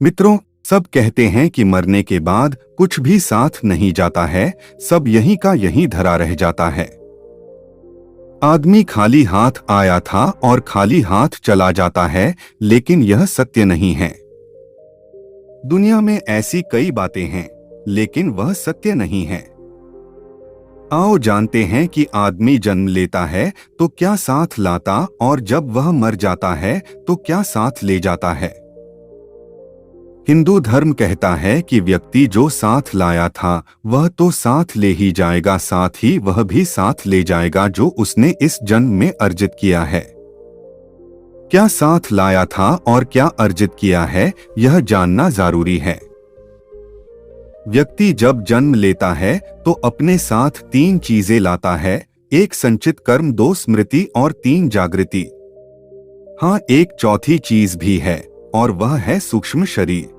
मित्रों, सब कहते हैं कि मरने के बाद कुछ भी साथ नहीं जाता है, सब यहीं का यहीं धरा रह जाता है। आदमी खाली हाथ आया था और खाली हाथ चला जाता है, लेकिन यह सत्य नहीं है। दुनिया में ऐसी कई बातें हैं, लेकिन वह सत्य नहीं है। आओ जानते हैं कि आदमी जन्म लेता है तो क्या साथ लाता, और जब वह मर जाता है तो क्या साथ ले जाता है। हिंदू धर्म कहता है कि व्यक्ति जो साथ लाया था वह तो साथ ले ही जाएगा, साथ ही वह भी साथ ले जाएगा जो उसने इस जन्म में अर्जित किया है। क्या साथ लाया था और क्या अर्जित किया है, यह जानना जरूरी है। व्यक्ति जब जन्म लेता है तो अपने साथ तीन चीजें लाता है: एक संचित कर्म, दो स्मृति और तीन जागृति। हाँ, एक चौथी चीज भी है और वह है सूक्ष्म शरीर।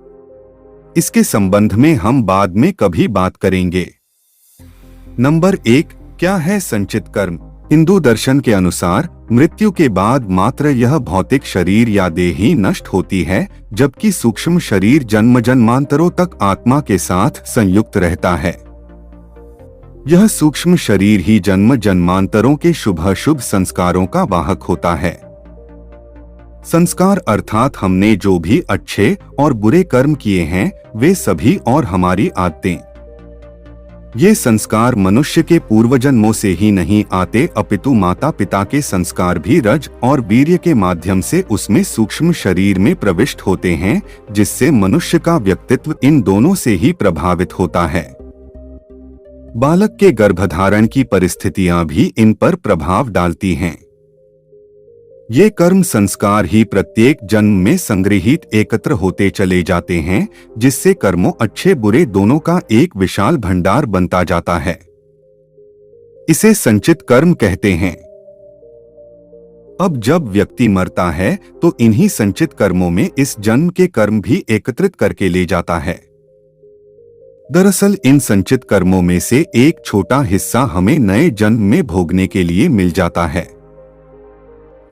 इसके संबंध में हम बाद में कभी बात करेंगे। नंबर 1, क्या है संचित कर्म? हिंदू दर्शन के अनुसार मृत्यु के बाद मात्र यह भौतिक शरीर या देह ही नष्ट होती है, जबकि सूक्ष्म शरीर जन्म जन्मांतरों तक आत्मा के साथ संयुक्त रहता है। यह सूक्ष्म शरीर ही जन्म जन्मांतरों के शुभ अशुभ संस्कारों का वाहक होता है। संस्कार अर्थात हमने जो भी अच्छे और बुरे कर्म किए हैं वे सभी और हमारी आदतें। ये संस्कार मनुष्य के पूर्वजन्मों से ही नहीं आते, अपितु माता पिता के संस्कार भी रज और वीर्य के माध्यम से उसमें सूक्ष्म शरीर में प्रविष्ट होते हैं, जिससे मनुष्य का व्यक्तित्व इन दोनों से ही प्रभावित होता है। बालक के गर्भधारण की परिस्थितियां भी इन पर प्रभाव डालती हैं। ये कर्म संस्कार ही प्रत्येक जन्म में संग्रहित एकत्र होते चले जाते हैं, जिससे कर्मों अच्छे बुरे दोनों का एक विशाल भंडार बनता जाता है। इसे संचित कर्म कहते हैं। अब जब व्यक्ति मरता है तो इन्हीं संचित कर्मों में इस जन्म के कर्म भी एकत्रित करके ले जाता है। दरअसल इन संचित कर्मों में से एक छोटा हिस्सा हमें नए जन्म में भोगने के लिए मिल जाता है।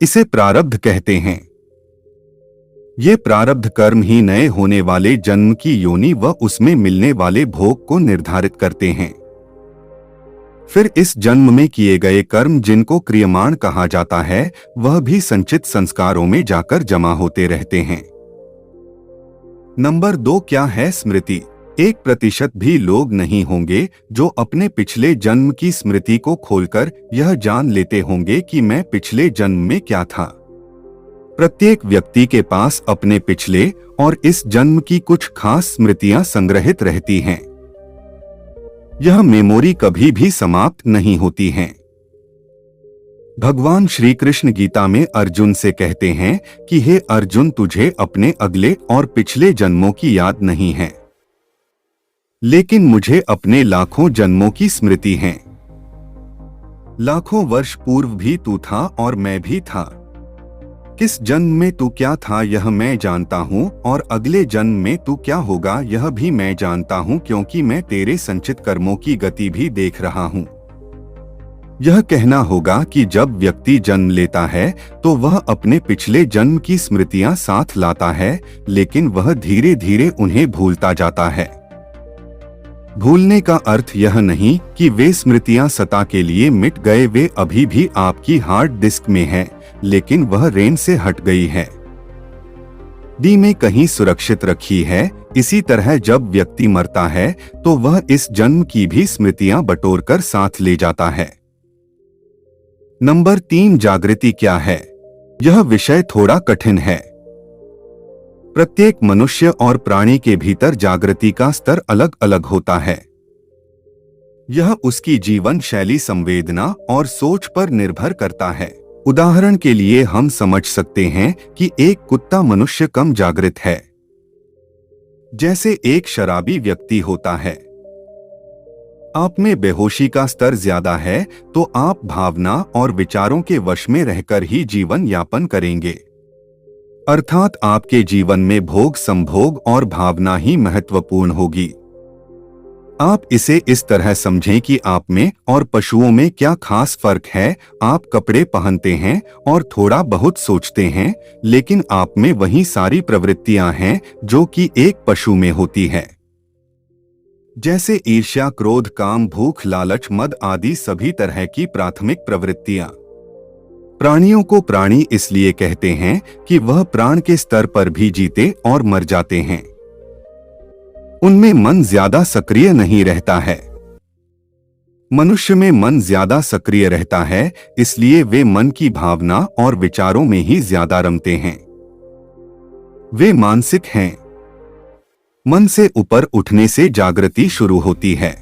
इसे प्रारब्ध कहते हैं। ये प्रारब्ध कर्म ही नए होने वाले जन्म की योनि व उसमें मिलने वाले भोग को निर्धारित करते हैं। फिर इस जन्म में किए गए कर्म, जिनको क्रियमाण कहा जाता है, वह भी संचित संस्कारों में जाकर जमा होते रहते हैं। नंबर 2, क्या है स्मृति? 1% भी लोग नहीं होंगे जो अपने पिछले जन्म की स्मृति को खोलकर यह जान लेते होंगे कि मैं पिछले जन्म में क्या था। प्रत्येक व्यक्ति के पास अपने पिछले और इस जन्म की कुछ खास स्मृतियां संग्रहित रहती हैं। यह मेमोरी कभी भी समाप्त नहीं होती हैं। भगवान श्री कृष्ण गीता में अर्जुन से कहते हैं कि हे अर्जुन, तुझे अपने अगले और पिछले जन्मों की याद नहीं है, लेकिन मुझे अपने लाखों जन्मों की स्मृति है। लाखों वर्ष पूर्व भी तू था और मैं भी था। किस जन्म में तू क्या था यह मैं जानता हूँ, और अगले जन्म में तू क्या होगा यह भी मैं जानता हूँ, क्योंकि मैं तेरे संचित कर्मों की गति भी देख रहा हूँ। यह कहना होगा कि जब व्यक्ति जन्म लेता है तो वह अपने पिछले जन्म की स्मृतियां साथ लाता है, लेकिन वह धीरे धीरे उन्हें भूलता जाता है। भूलने का अर्थ यह नहीं कि वे स्मृतियां सदा के लिए मिट गए, वे अभी भी आपकी हार्ड डिस्क में है, लेकिन वह रेन से हट गई है, डी में कहीं सुरक्षित रखी है। इसी तरह जब व्यक्ति मरता है तो वह इस जन्म की भी स्मृतियां बटोरकर साथ ले जाता है। नंबर 3, जागृति क्या है? यह विषय थोड़ा कठिन है। प्रत्येक मनुष्य और प्राणी के भीतर जागृति का स्तर अलग अलग होता है। यह उसकी जीवन शैली, संवेदना और सोच पर निर्भर करता है। उदाहरण के लिए हम समझ सकते हैं कि एक कुत्ता मनुष्य कम जागृत है, जैसे एक शराबी व्यक्ति होता है। आप में बेहोशी का स्तर ज्यादा है तो आप भावना और विचारों के वश में रहकर ही जीवन यापन करेंगे, अर्थात आपके जीवन में भोग, संभोग और भावना ही महत्वपूर्ण होगी। आप इसे इस तरह समझें कि आप में और पशुओं में क्या खास फर्क है। आप कपड़े पहनते हैं और थोड़ा बहुत सोचते हैं, लेकिन आप में वही सारी प्रवृत्तियां हैं जो कि एक पशु में होती है। जैसे ईर्ष्या, क्रोध, काम, भूख, लालच, मद आदि सभी तरह की प्राथमिक प्रवृत्तियां। प्राणियों को प्राणी इसलिए कहते हैं कि वह प्राण के स्तर पर भी जीते और मर जाते हैं। उनमें मन ज्यादा सक्रिय नहीं रहता है। मनुष्य में मन ज्यादा सक्रिय रहता है, इसलिए वे मन की भावना और विचारों में ही ज्यादा रमते हैं। वे मानसिक हैं। मन से ऊपर उठने से जागृति शुरू होती है।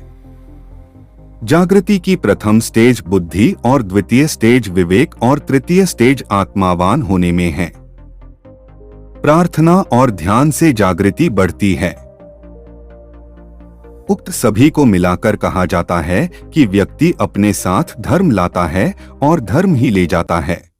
जागृति की प्रथम स्टेज बुद्धि और द्वितीय स्टेज विवेक और तृतीय स्टेज आत्मावान होने में है। प्रार्थना और ध्यान से जागृति बढ़ती है। उक्त सभी को मिलाकर कहा जाता है कि व्यक्ति अपने साथ धर्म लाता है और धर्म ही ले जाता है।